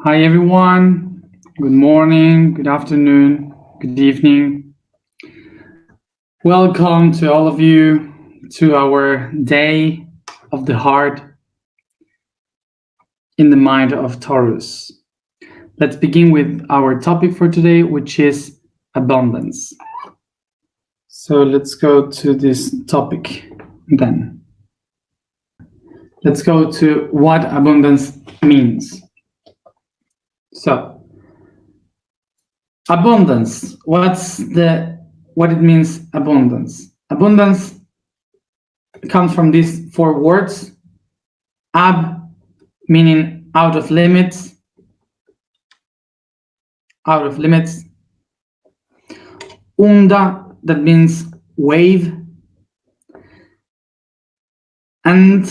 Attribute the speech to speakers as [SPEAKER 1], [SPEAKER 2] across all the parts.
[SPEAKER 1] Hi everyone, good morning, good afternoon, good evening. Welcome to all of you to our Day of the Heart in the Mind of Taurus. Let's begin with our topic for today, which is abundance. So let's go to this topic then. Let's go to what abundance means. So, abundance, what it means abundance. Abundance comes from these four words. Ab meaning out of limits. Unda, that means wave. And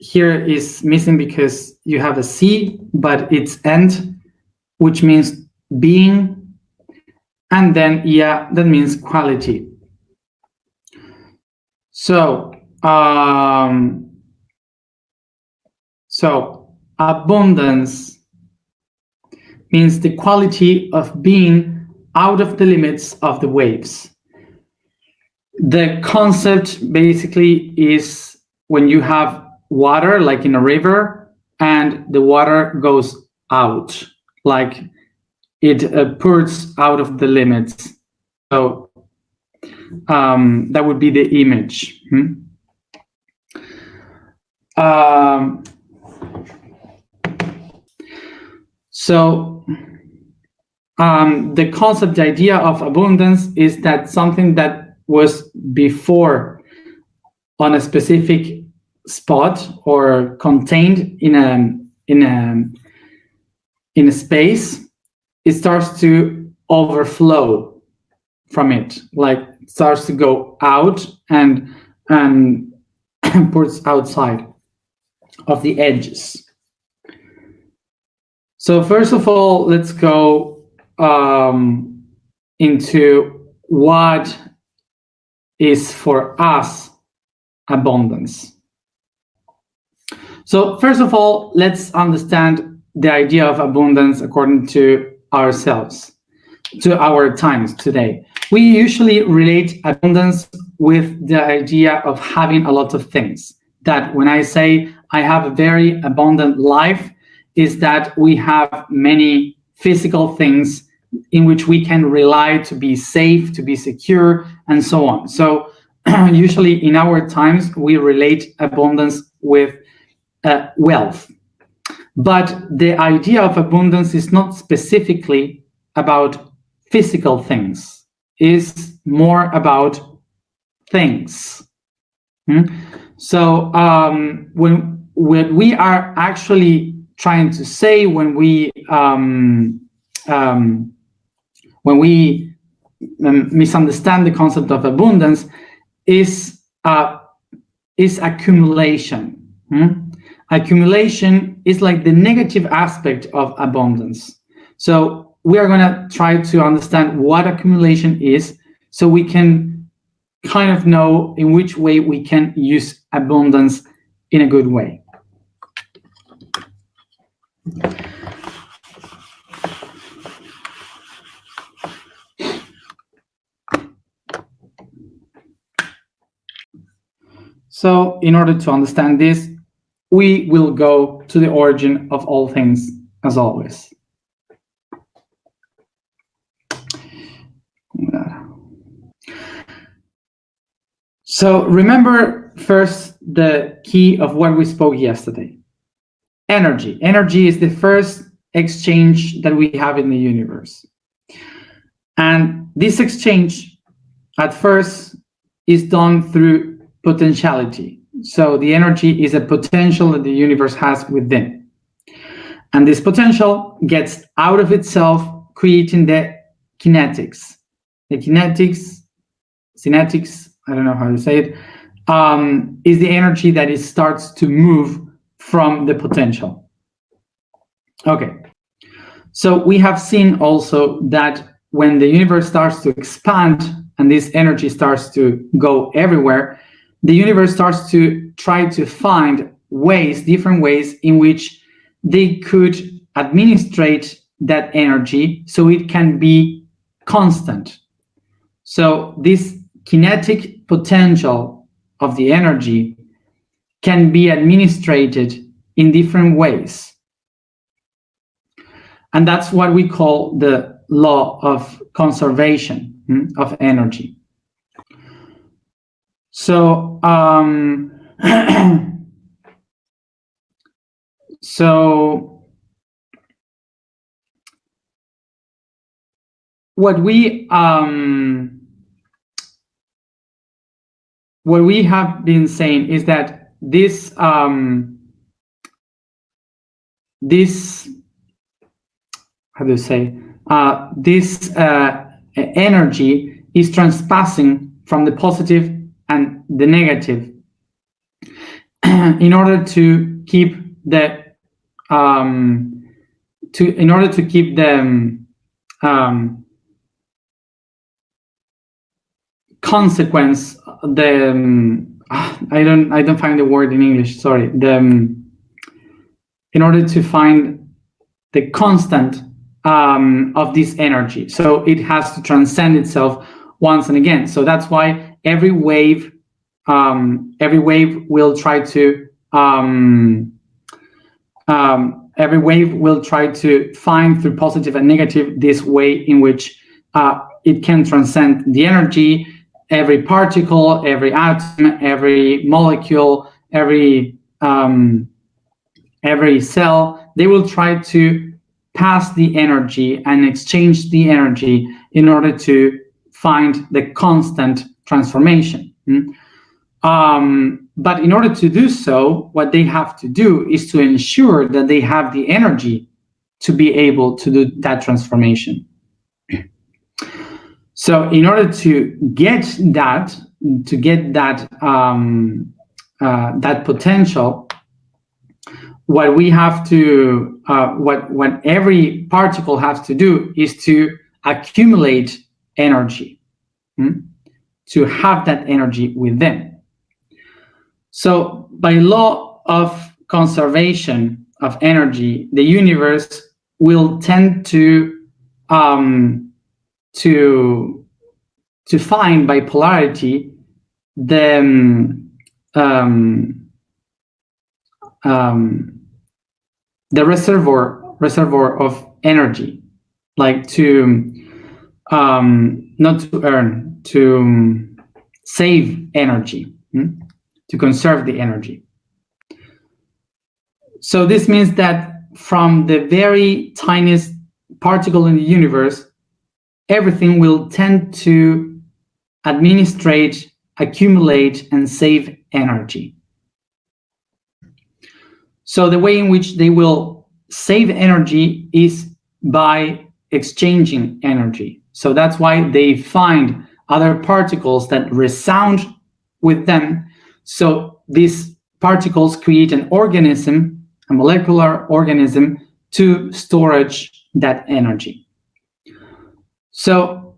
[SPEAKER 1] here is missing because you have a C, but it's end, which means being. And then yeah, that means quality. So abundance means the quality of being out of the limits of the waves. The concept basically is when you have water, like in a river, and the water goes out, like it pours out of the limits. So that would be the image. The concept, the idea of abundance is that something that was before on a specific spot or contained in a space, it starts to overflow from it, like it starts to go out and pours outside of the edges. So first of all, let's go into what is for us abundance. So first of all, let's understand the idea of abundance according to ourselves, to our times today. We usually relate abundance with the idea of having a lot of things. That when I say I have a very abundant life, is that we have many physical things in which we can rely to be safe, to be secure, and so on. So usually in our times, we relate abundance with wealth. But the idea of abundance is not specifically about physical things, it's more about things. So when we are actually trying to say, when we misunderstand the concept of abundance, is accumulation. Accumulation is like the negative aspect of abundance. So we are going to try to understand what accumulation is, so we can kind of know in which way we can use abundance in a good way. So in order to understand this, we will go to the origin of all things, as always. So remember first the key of what we spoke yesterday. Energy. Energy is the first exchange that we have in the universe. And this exchange at first is done through potentiality. So the energy is a potential that the universe has within. And this potential gets out of itself, creating the kinetics. The kinetics, I don't know how to say it, is the energy that it starts to move from the potential. Okay. So we have seen also that when the universe starts to expand and this energy starts to go everywhere, the universe starts to try to find ways, different ways in which they could administrate that energy so it can be constant. So this kinetic potential of the energy can be administrated in different ways. And that's what we call the law of conservation of energy. So, so what we have been saying is that this this how do you say this energy is transpassing from the positive and the negative in order to keep the consequence, I don't find the word in English, sorry, in order to find the constant of this energy. So it has to transcend itself once and again. So that's why every wave will try to find through positive and negative this way in which it can transcend the energy. Every particle, every atom, every molecule, every cell, they will try to pass the energy and exchange the energy in order to find the constant transformation. But in order to do so, what they have to do is to ensure that they have the energy to be able to do that transformation. So in order to get that that potential, what we have to what every particle has to do is to accumulate energy, to have that energy within. So by law of conservation of energy, the universe will tend to find by polarity the reservoir of energy, like to not to earn, to save energy, to conserve the energy. So this means that from the very tiniest particle in the universe, everything will tend to administrate, accumulate, and save energy. So the way in which they will save energy is by exchanging energy. So that's why they find other particles that resound with them. So these particles create an organism, a molecular organism, to storage that energy. So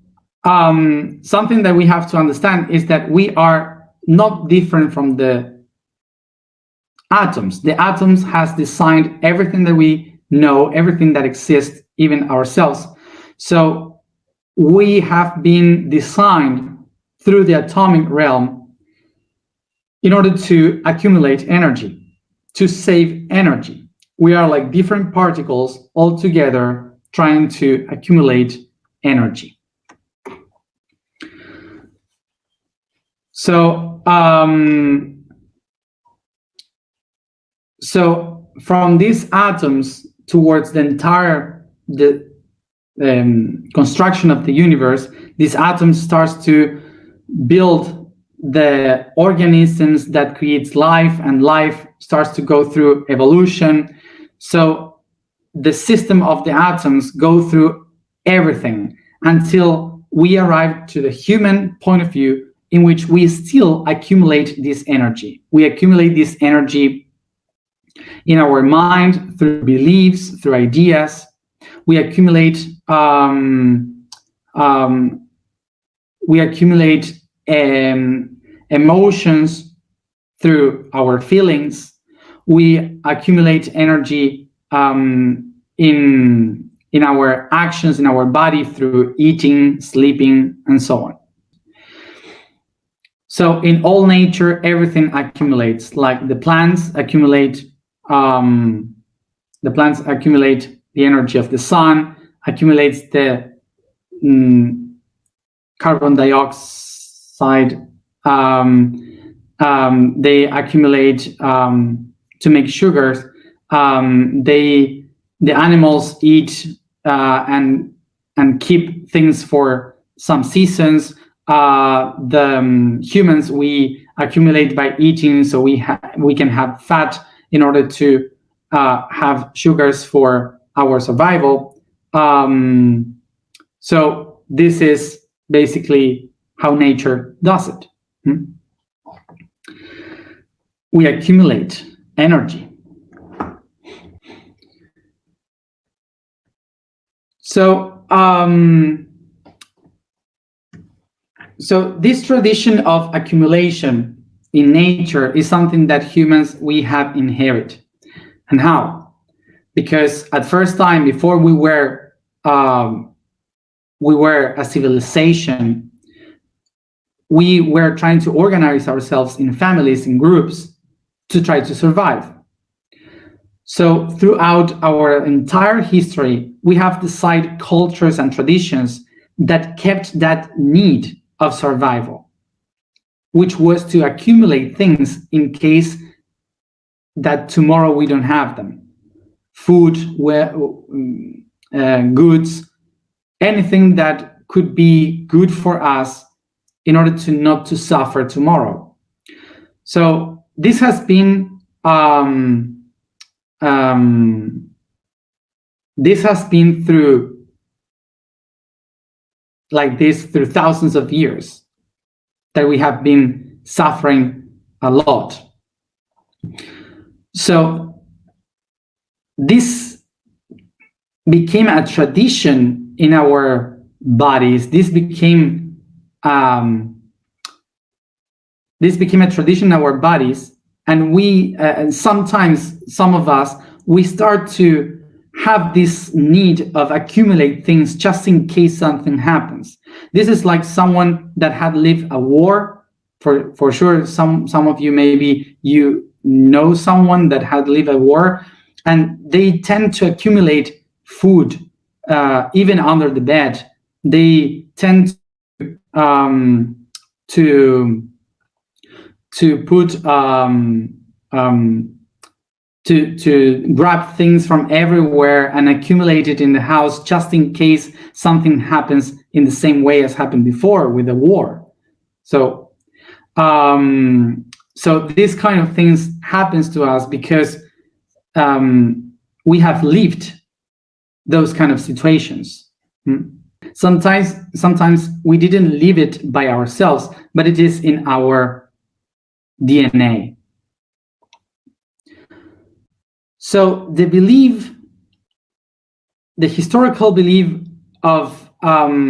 [SPEAKER 1] something that we have to understand is that we are not different from the atoms. The atoms has designed everything that we know, everything that exists, even ourselves. So we have been designed through the atomic realm in order to accumulate energy, to save energy. We are like different particles all together trying to accumulate energy. So from these atoms towards the entire construction of the universe, these atoms starts to build the organisms that creates life, and life starts to go through evolution. So the system of the atoms go through everything until we arrive to the human point of view, in which we still accumulate this energy. We accumulate this energy in our mind through beliefs, through ideas. We accumulate emotions through our feelings. We accumulate energy in our actions, in our body, through eating, sleeping, and so on. So in all nature, everything accumulates. Like the plants accumulate the energy of the sun, accumulates the carbon dioxide. They accumulate to make sugars. The animals eat and keep things for some seasons. The humans, we accumulate by eating, so we can have fat in order to have sugars for our survival. So this is basically how nature does it. We accumulate energy. So this tradition of accumulation in nature is something that humans, we have inherited. And how? Because at first time, before we were a civilization, we were trying to organize ourselves in families, in groups, to try to survive. So throughout our entire history, we have the side cultures and traditions that kept that need of survival, which was to accumulate things in case that tomorrow we don't have them. Food, goods, anything that could be good for us in order to not to suffer tomorrow. So this has been through like this through thousands of years that we have been suffering a lot. So this became a tradition in our bodies. This became a tradition in our bodies, and we sometimes, some of us, we start to have this need of accumulate things just in case something happens. This is like someone that had lived a war. For sure, some of you, maybe you know someone that had lived a war, and they tend to accumulate food even under the bed. They tend to put to grab things from everywhere and accumulate it in the house just in case something happens in the same way as happened before with the war. So this kind of things happens to us because we have lived those kind of situations. Sometimes we didn't live it by ourselves, but it is in our DNA. So the historical belief of not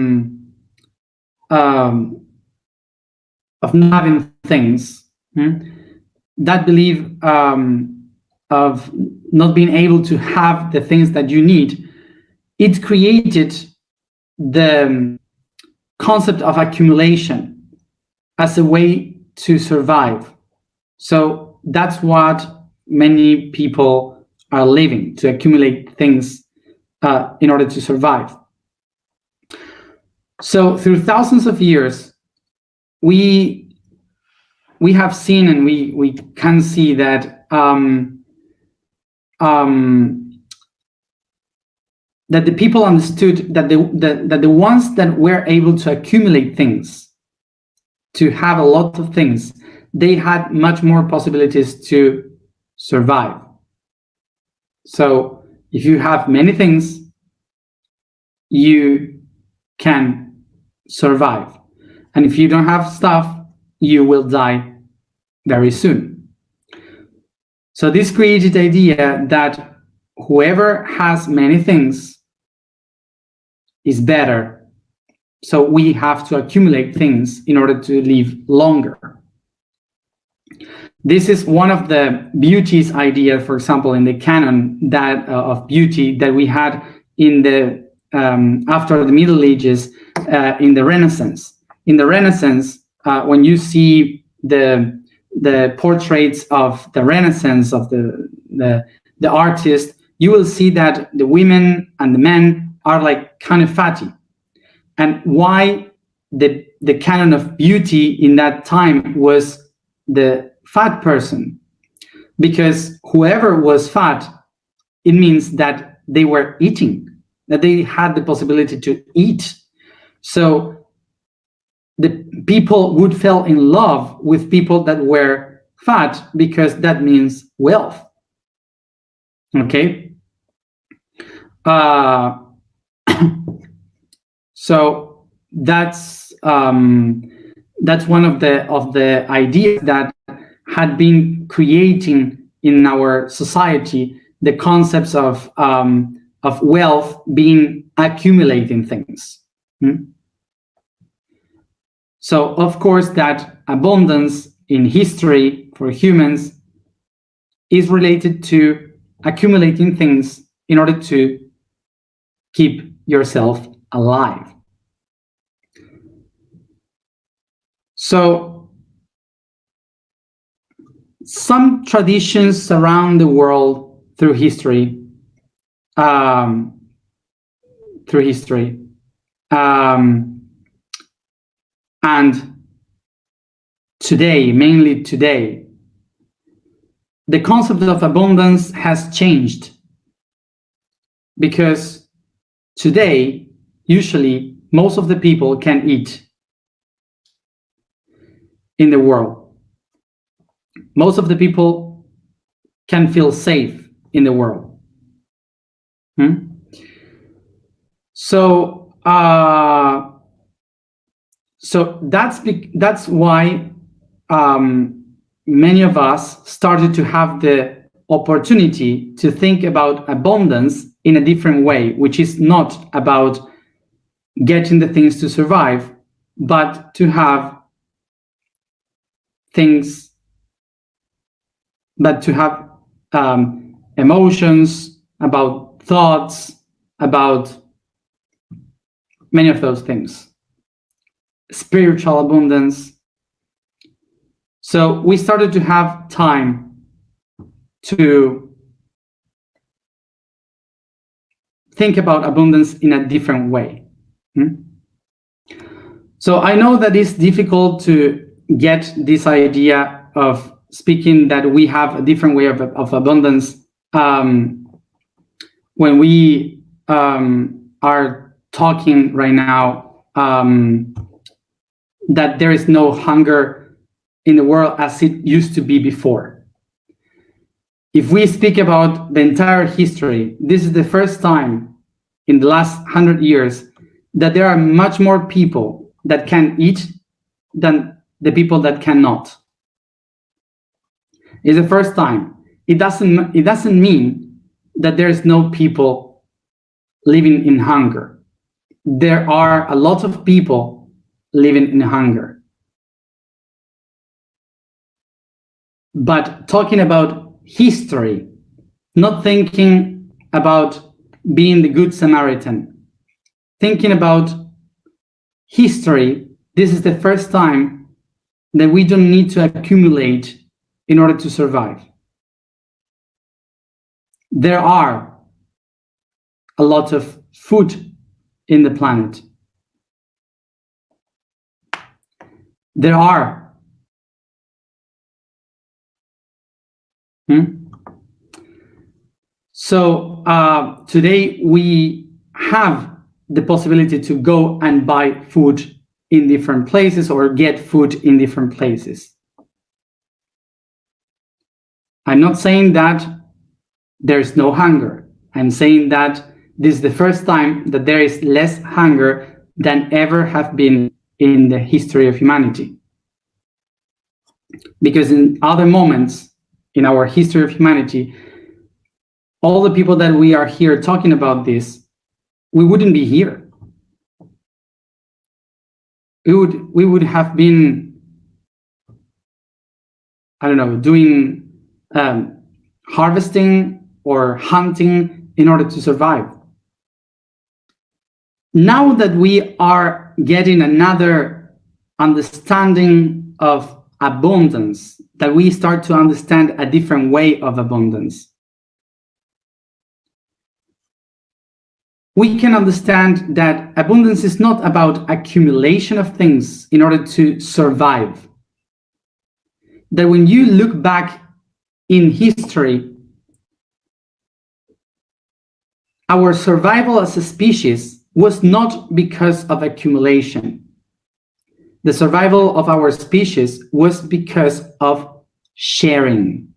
[SPEAKER 1] having things, that belief of not being able to have the things that you need, it created the concept of accumulation as a way to survive. So that's what many people are living, to accumulate things in order to survive. So through thousands of years, we have seen, and we can see that that the people understood that the ones that were able to accumulate things, to have a lot of things, they had much more possibilities to survive. So if you have many things, you can survive. And if you don't have stuff, you will die very soon. So this created the idea that whoever has many things is better. So we have to accumulate things in order to live longer. This is one of the beauties idea, for example, in the canon that of beauty that we had in the after the Middle Ages, in the Renaissance. In the Renaissance, when you see the portraits of the Renaissance of the artist, you will see that the women and the men are like kind of fatty. And why the canon of beauty in that time was the fat person? Because whoever was fat, it means that they were eating, that they had the possibility to eat. So the people would fall in love with people that were fat because that means wealth. Okay. So that's one of the ideas that had been creating in our society the concepts of wealth being accumulating things. So of course that abundance in history for humans is related to accumulating things in order to keep yourself alive. So some traditions around the world through history, and today, mainly today, the concept of abundance has changed, because today, usually, most of the people can eat in the world. Most of the people can feel safe in the world. So that's why many of us started to have the opportunity to think about abundance in a different way, which is not about getting the things to survive, but to have things, but to have emotions, about thoughts, about many of those things. Spiritual abundance. So we started to have time to think about abundance in a different way. So I know that it's difficult to get this idea of speaking that we have a different way of abundance when we are talking right now that there is no hunger in the world as it used to be before. If we speak about the entire history, this is the first time in the last 100 years that there are much more people that can eat than the people that cannot. It's the first time. It doesn't mean that there's no people living in hunger. There are a lot of people living in hunger. But talking about history, not thinking about being the Good Samaritan, thinking about history, this is the first time that we don't need to accumulate in order to survive. There are a lot of food in the planet. There are. So today we have the possibility to go and buy food in different places or get food in different places. I'm not saying that there's no hunger. I'm saying that this is the first time that there is less hunger than ever have been in the history of humanity. Because in other moments in our history of humanity, all the people that we are here talking about this, we wouldn't be here. We would have been I don't know, doing harvesting or hunting in order to survive. Now that we are getting another understanding of abundance, that we start to understand a different way of abundance, we can understand that abundance is not about accumulation of things in order to survive. That when you look back in history, our survival as a species was not because of accumulation. The survival of our species was because of sharing.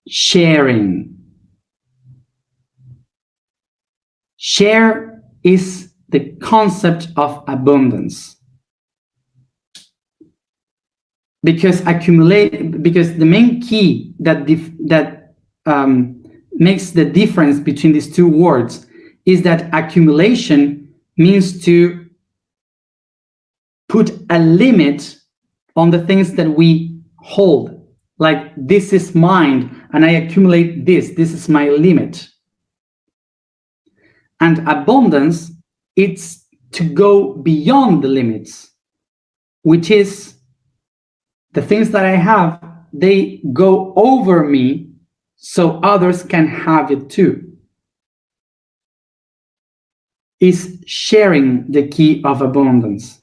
[SPEAKER 1] Sharing. Share is the concept of abundance. Because the main key that makes the difference between these two words is that accumulation means to put a limit on the things that we hold. Like, this is mine and I accumulate this. This is my limit. And abundance, it's to go beyond the limits, which is the things that I have, they go over me so others can have it too. Is sharing the key of abundance.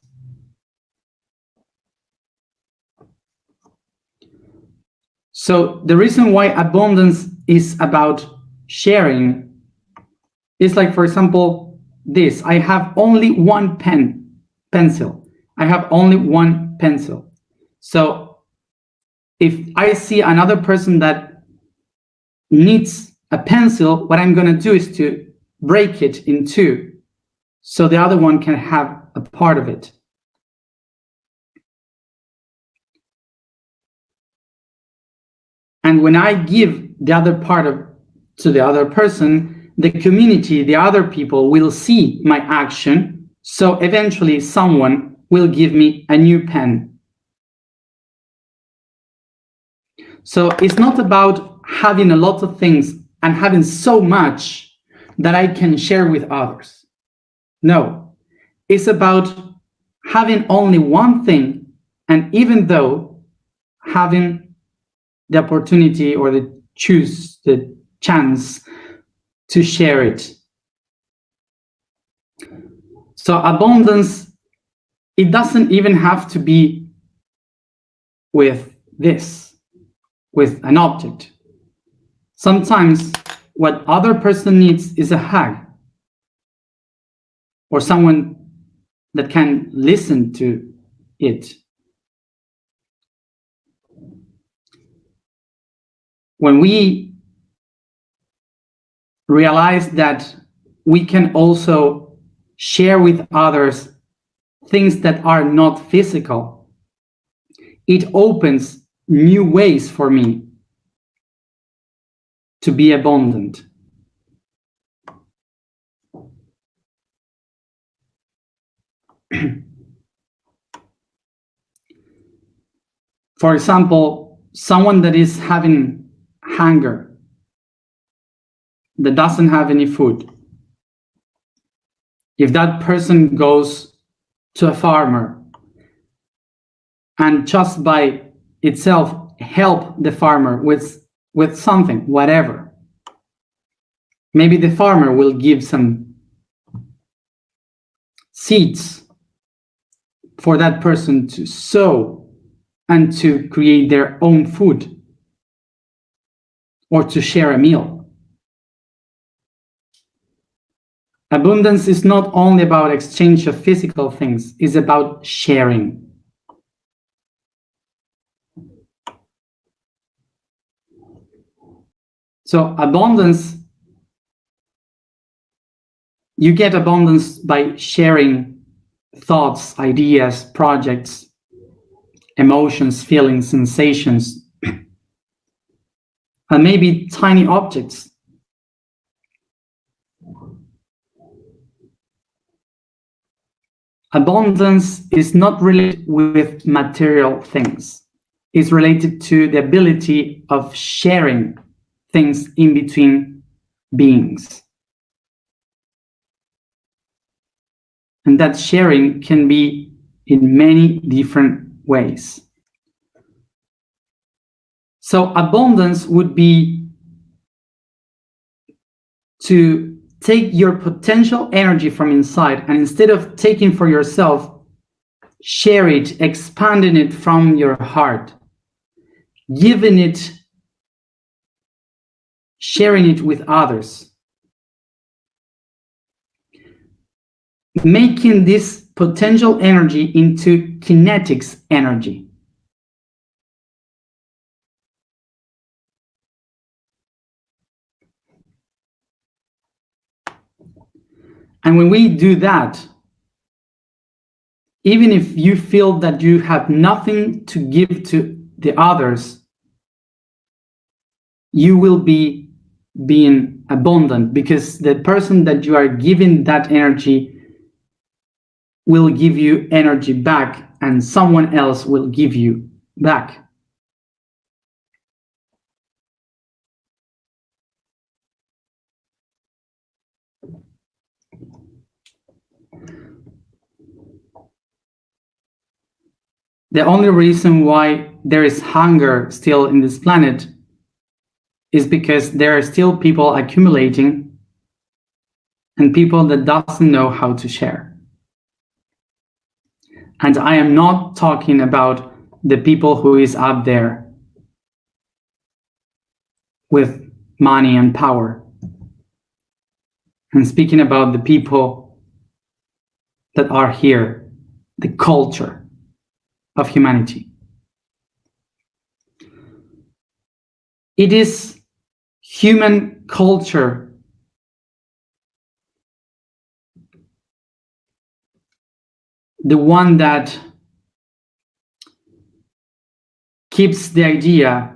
[SPEAKER 1] So the reason why abundance is about sharing is like, for example, this. I have only one pencil. I have only one pencil. So if I see another person that needs a pencil, what I'm going to do is to break it in two so the other one can have a part of it. And when I give the other part to the other person, the community, the other people will see my action. So eventually someone will give me a new pen. So it's not about having a lot of things and having so much that I can share with others. No, it's about having only one thing, and even though having the opportunity or the chance to share it. So abundance, it doesn't even have to be with this, with an object. Sometimes what other person needs is a hug, or someone that can listen to it. When we realize that we can also share with others things that are not physical, it opens new ways for me to be abundant. For example, someone that is having hunger, that doesn't have any food. If that person goes to a farmer and just by itself help the farmer with something, whatever, maybe the farmer will give some seeds for that person to sow and to create their own food or to share a meal. Abundance is not only about exchange of physical things, it's about sharing. So abundance, you get abundance by sharing thoughts, ideas, projects, emotions, feelings, sensations, and maybe tiny objects. Abundance is not related with material things. It's related to the ability of sharing things in between beings. And that sharing can be in many different ways. So abundance would be to take your potential energy from inside, and instead of taking for yourself, share it, expanding it from your heart, giving it, sharing it with others, making this potential energy into kinetics energy. And when we do that, even if you feel that you have nothing to give to the others, you will be being abundant, because the person that you are giving that energy will give you energy back, and someone else will give you back. The only reason why there is hunger still in this planet is because there are still people accumulating and people that doesn't know how to share. And I am not talking about the people who is up there with money and power. I'm speaking about the people that are here, the culture of humanity. It is human culture the one that keeps the idea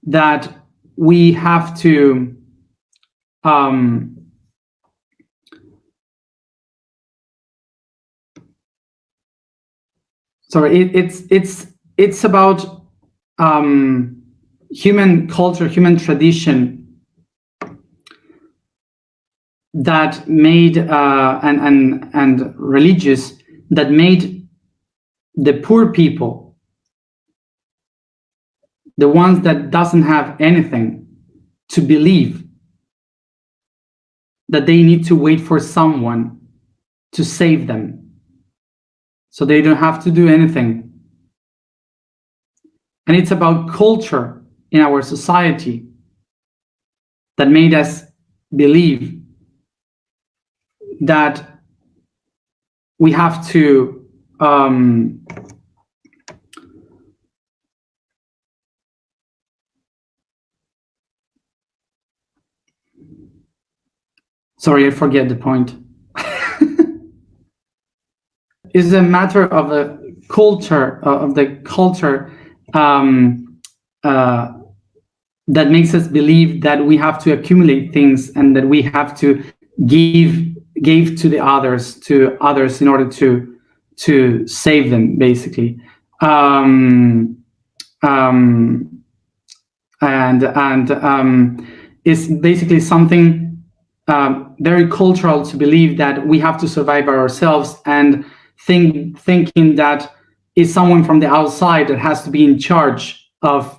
[SPEAKER 1] that we have to it's about human culture, human tradition that made and religious that made the poor people, the ones that doesn't have anything, to believe that they need to wait for someone to save them, so they don't have to do anything. And it's about culture in our society that made us believe that we have to sorry, I forget the point. It's a matter of a culture, of the culture that makes us believe that we have to accumulate things and that we have to give to the others, in order to save them, basically. It's basically something very cultural to believe that we have to survive ourselves, and thinking that is someone from the outside that has to be in charge of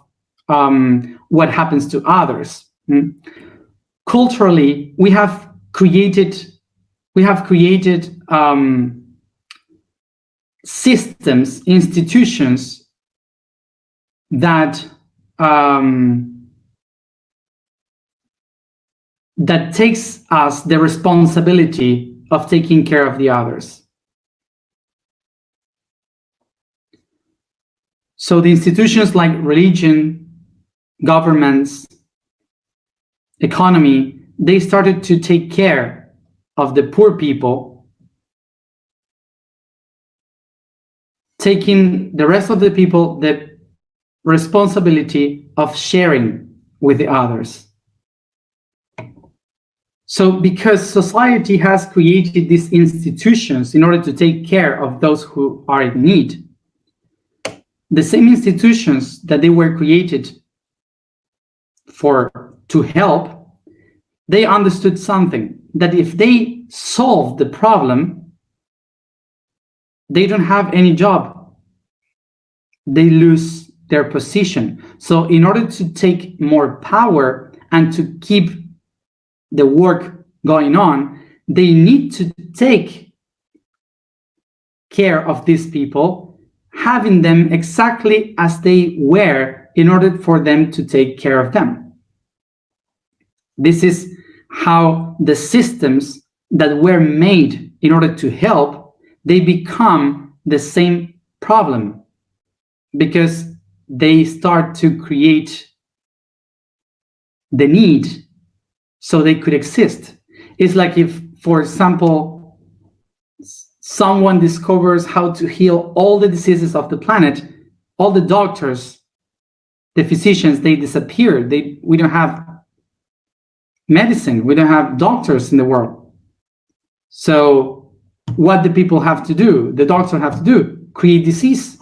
[SPEAKER 1] what happens to others. Culturally, we have created systems, institutions that that takes us the responsibility of taking care of the others. So the institutions like religion, governments, economy, they started to take care of the poor people, taking the rest of the people the responsibility of sharing with the others. So because society has created these institutions in order to take care of those who are in need, the same institutions that they were created to help, they understood something, that if they solve the problem, they don't have any job. They lose their position. So in order to take more power and to keep the work going on, they need to take care of these people, having them exactly as they were in order for them to take care of them. This is how the systems that were made in order to help, they become the same problem, because they start to create the need so they could exist. It's like if, for example, someone discovers how to heal all the diseases of the planet, all the doctors, the physicians, they disappear. We don't have medicine, we don't have doctors in the world. So what do people have to do? The doctors have to do? Create disease.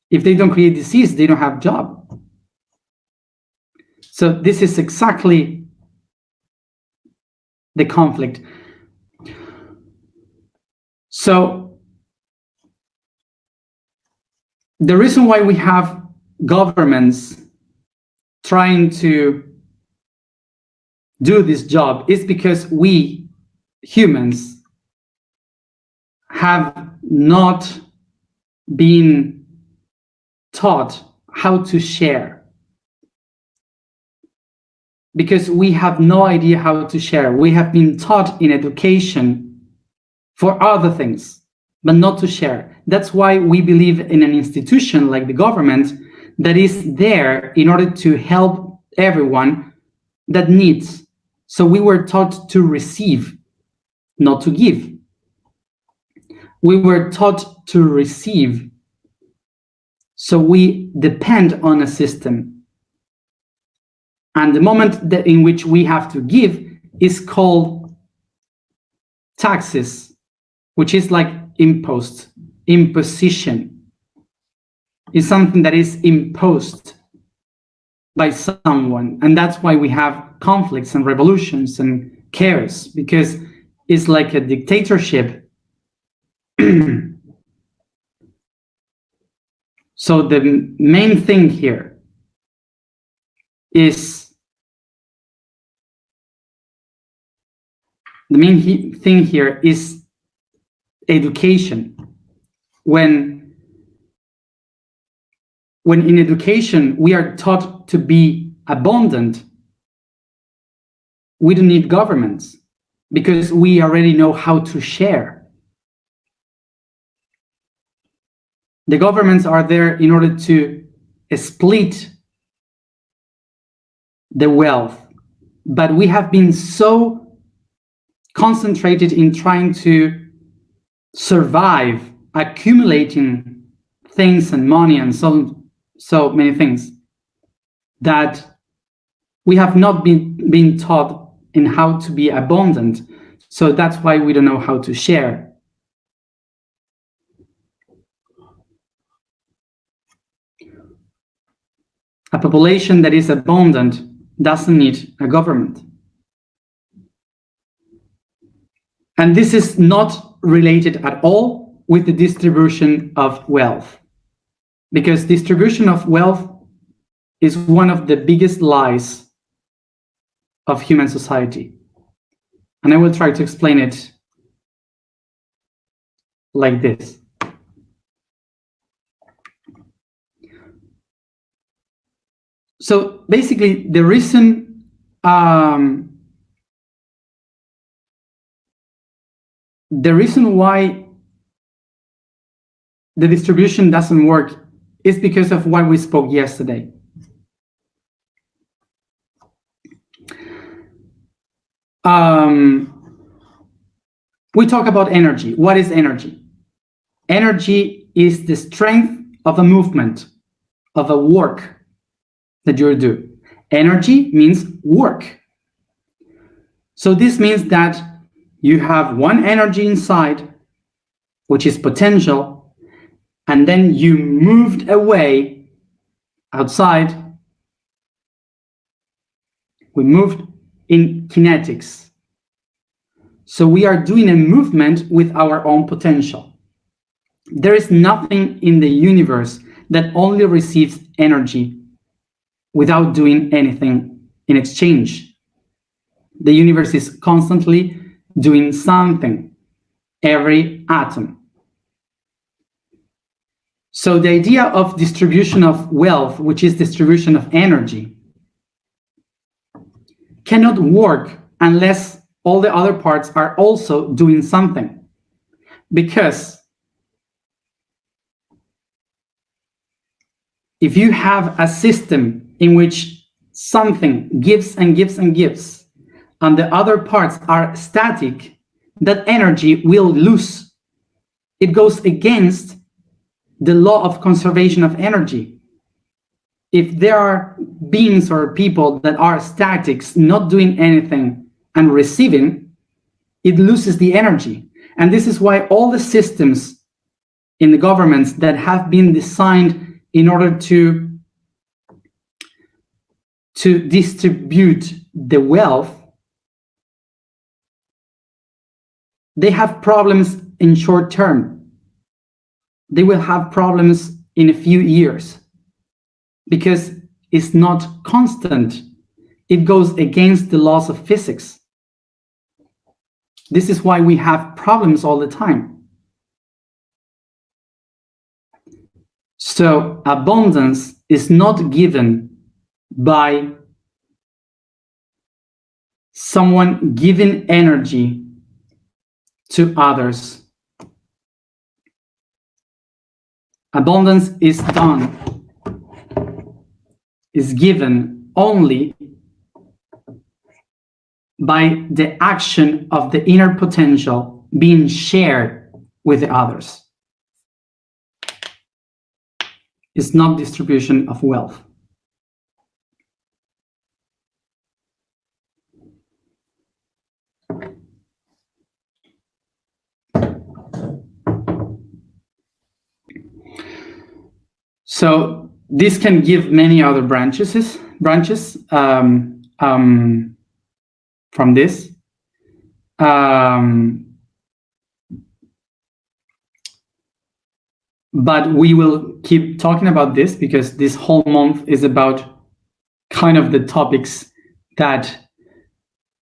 [SPEAKER 1] If they don't create disease, they don't have job. So this is exactly the conflict. So the reason why we have governments trying to do this job is because we humans have not been taught how to share, because we have no idea how to share. We have been taught in education for other things, but not to share. That's why we believe in an institution like the government that is there in order to help everyone that needs. So we were taught to receive, not to give. We were taught to receive. So we depend on a system. And the moment that in which we have to give is called taxes, which is like imposition. It's something that is imposed by someone. And that's why we have conflicts and revolutions and chaos, because it's like a dictatorship. So the main thing here is education. When in education we are taught to be abundant, we don't need governments, because we already know how to share. The governments are there in order to split the wealth, but we have been so concentrated in trying to survive, accumulating things and money and so many things, that we have not been taught in how to be abundant. So that's why we don't know how to share. A population that is abundant doesn't need a government. And this is not related at all with the distribution of wealth, because distribution of wealth is one of the biggest lies of human society. And I will try to explain it like this. So basically, the reason why the distribution doesn't work is because of what we spoke yesterday. We talk about energy. What is energy? Energy is the strength of a movement, of a work that you do. Energy means work. So this means that you have one energy inside, which is potential, and then you moved away outside. We moved in kinetics. So we are doing a movement with our own potential. There is nothing in the universe that only receives energy without doing anything in exchange. The universe is constantly doing something, every atom. So the idea of distribution of wealth, which is distribution of energy, cannot work unless all the other parts are also doing something. Because if you have a system in which something gives and gives and gives, and the other parts are static, that energy will lose. It goes against the law of conservation of energy. If there are beings or people that are statics, not doing anything and receiving, it loses the energy. And this is why all the systems in the governments that have been designed in order to distribute the wealth, they have problems in short term. They will have problems in a few years because it's not constant. It goes against the laws of physics. This is why we have problems all the time. So abundance is not given by someone giving energy to others. Abundance is given only by the action of the inner potential being shared with the others. It's not distribution of wealth. So this can give many other branches from this. But we will keep talking about this because this whole month is about kind of the topics that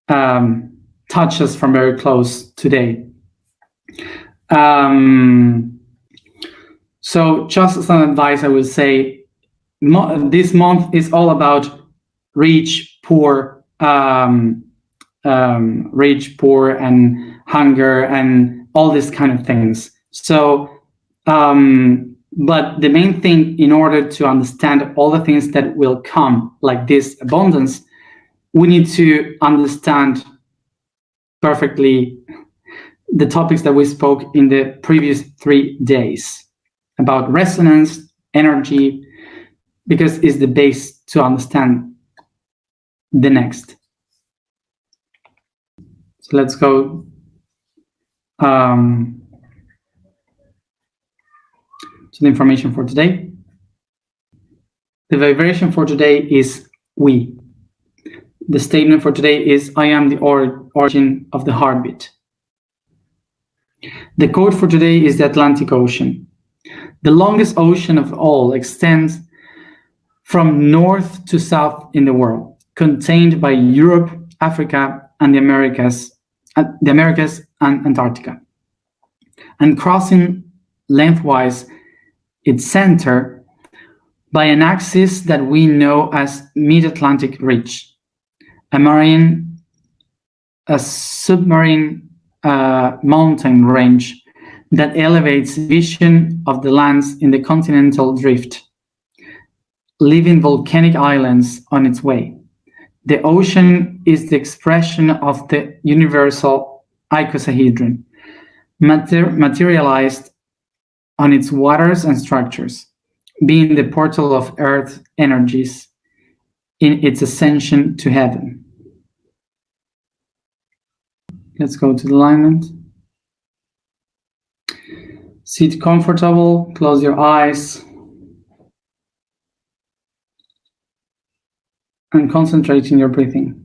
[SPEAKER 1] touch us from very close today. So just as an advice, I would say this month is all about rich, poor, and hunger and all these kind of things. So, but the main thing, in order to understand all the things that will come, like this abundance, we need to understand perfectly the topics that we spoke in the previous 3 days about resonance, energy, because it's the base to understand the next. So let's go to the information for today. The vibration for today is we. The statement for today is, I am the origin of the heartbeat. The quote for today is the Atlantic Ocean. The longest ocean of all extends from north to south in the world, contained by Europe, Africa, and the Americas and Antarctica, and crossing lengthwise its center by an axis that we know as Mid-Atlantic Ridge, a submarine mountain range that elevates vision of the lands in the continental drift, leaving volcanic islands on its way. The ocean is the expression of the universal icosahedron, materialized on its waters and structures, being the portal of Earth energies in its ascension to heaven. Let's go to the alignment. Sit comfortable, close your eyes, and concentrate in your breathing.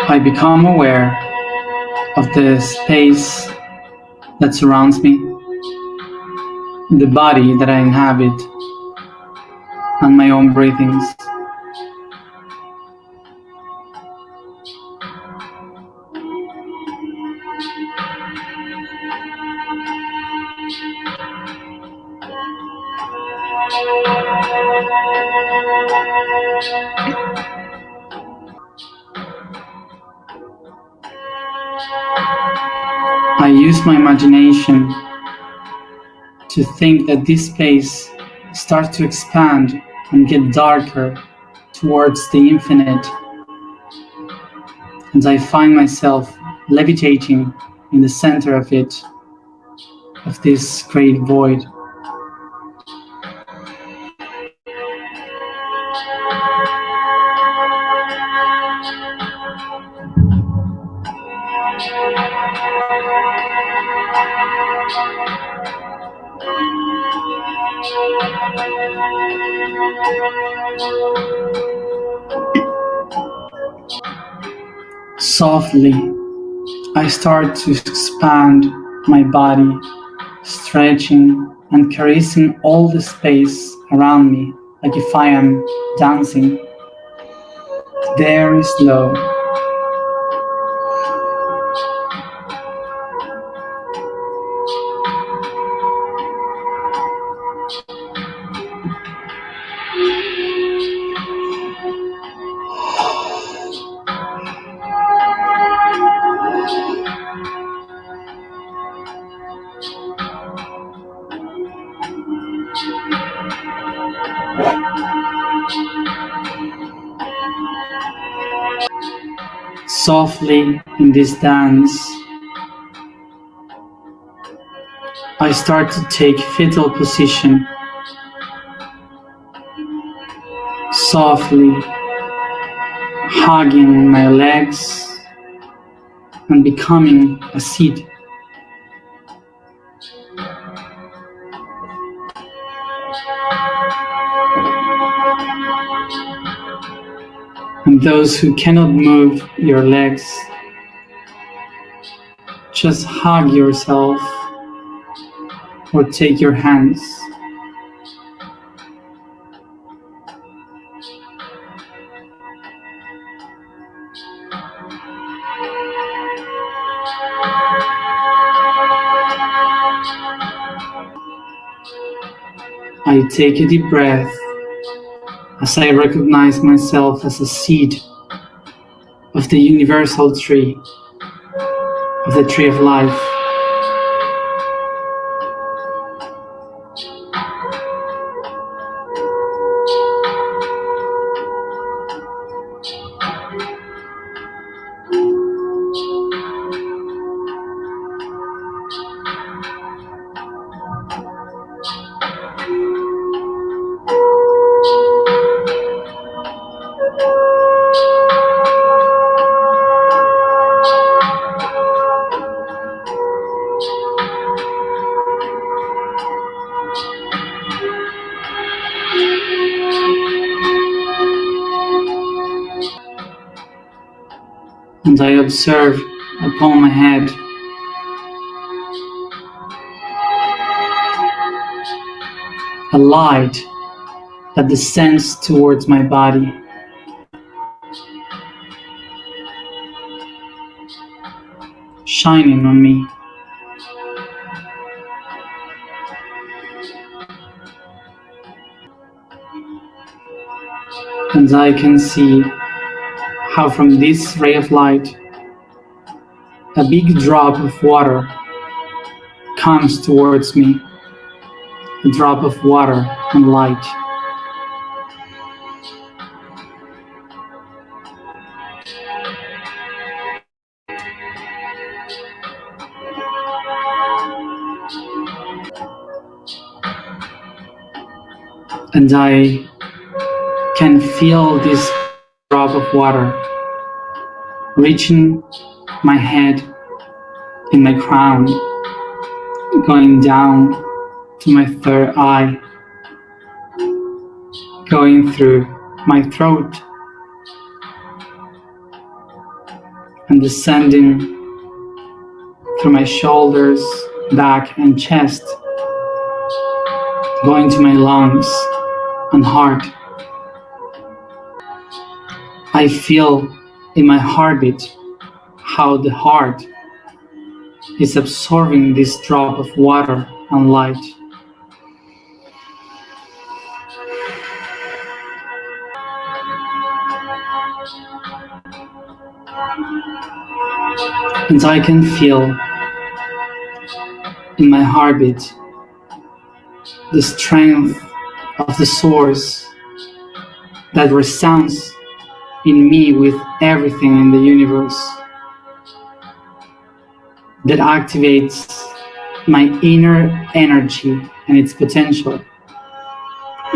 [SPEAKER 1] I become aware of the space that surrounds me, the body that I inhabit, and my own breathings. I use my imagination to think that this space starts to expand and get darker towards the infinite, and I find myself levitating in the center of it, of this great void. Softly, I start to expand my body, stretching and caressing all the space around me, like if I am dancing, very slow. Softly in this dance, I start to take fetal position, softly hugging my legs and becoming a seed. And those who cannot move your legs, just hug yourself or take your hands. I take a deep breath as I recognize myself as a seed of the universal tree, of the tree of life. and I observe upon my head a light that descends towards my body, shining on me. And I can see how from this ray of light, a big drop of water comes towards me, a drop of water and light. And I can feel this drop of water reaching my head in my crown, going down to my third eye, going through my throat, and descending through my shoulders, back, and chest, going to my lungs and heart. I feel in my heartbeat how the heart is absorbing this drop of water and light. And I can feel in my heartbeat the strength of the source that resounds in me with everything in the universe, that activates my inner energy and its potential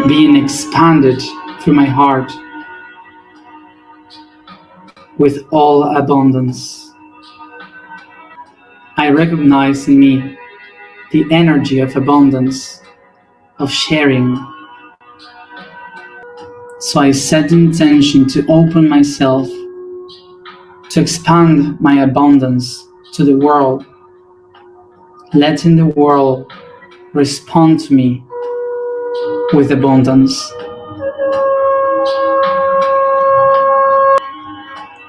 [SPEAKER 1] being expanded through my heart with all abundance. I recognize in me the energy of abundance, of sharing. So I set the intention to open myself, to expand my abundance to the world, letting the world respond to me with abundance.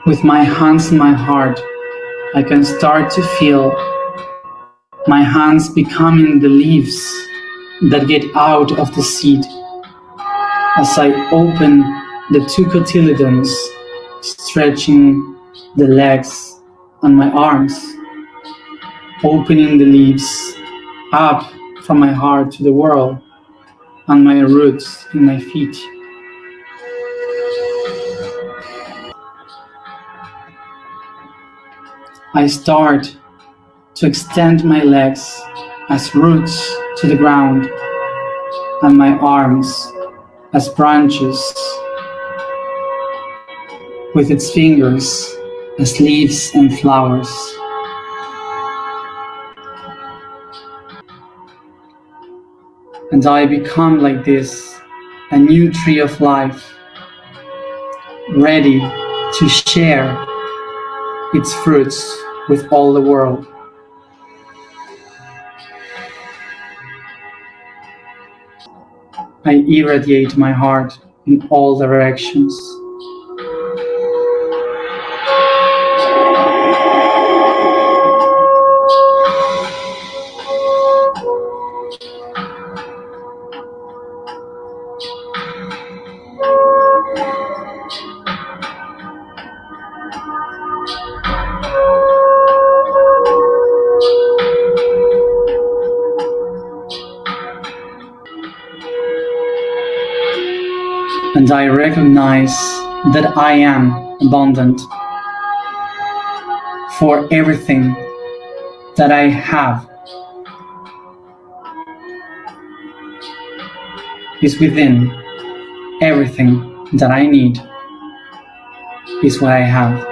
[SPEAKER 1] With my hands in my heart, I can start to feel my hands becoming the leaves that get out of the seed as I open the two cotyledons, stretching the legs and my arms, opening the leaves up from my heart to the world and my roots in my feet. I start to extend my legs as roots to the ground and my arms as branches, with its fingers as leaves and flowers. And I become like this, a new tree of life, ready to share its fruits with all the world. I irradiate my heart in all directions. And I recognize that I am abundant, for everything that I have is within. Everything that I need is what I have.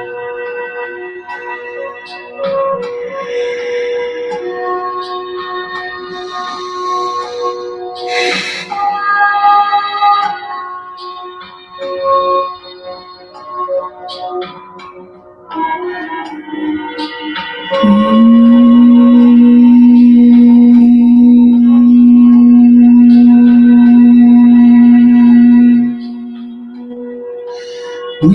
[SPEAKER 1] I'm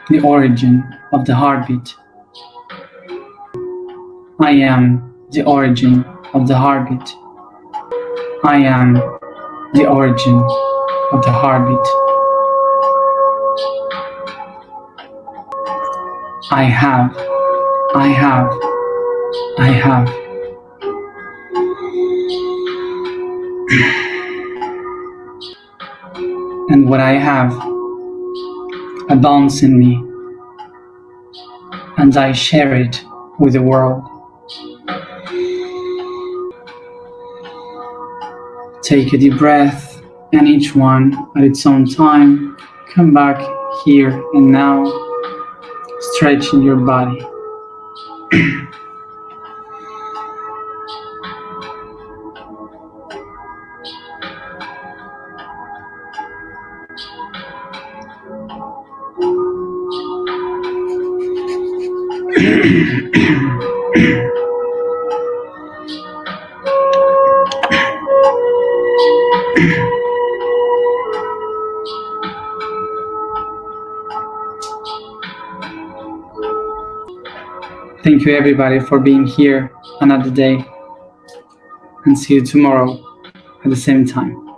[SPEAKER 1] the origin of the heartbeat. I am the origin of the heartbeat. I am the origin of the heartbeat. I have. And what I have abounds in me, and I share it with the world. Take a deep breath, and each one at its own time, come back here and now, stretching your body. Thank you everybody for being here another day, and see you tomorrow at the same time.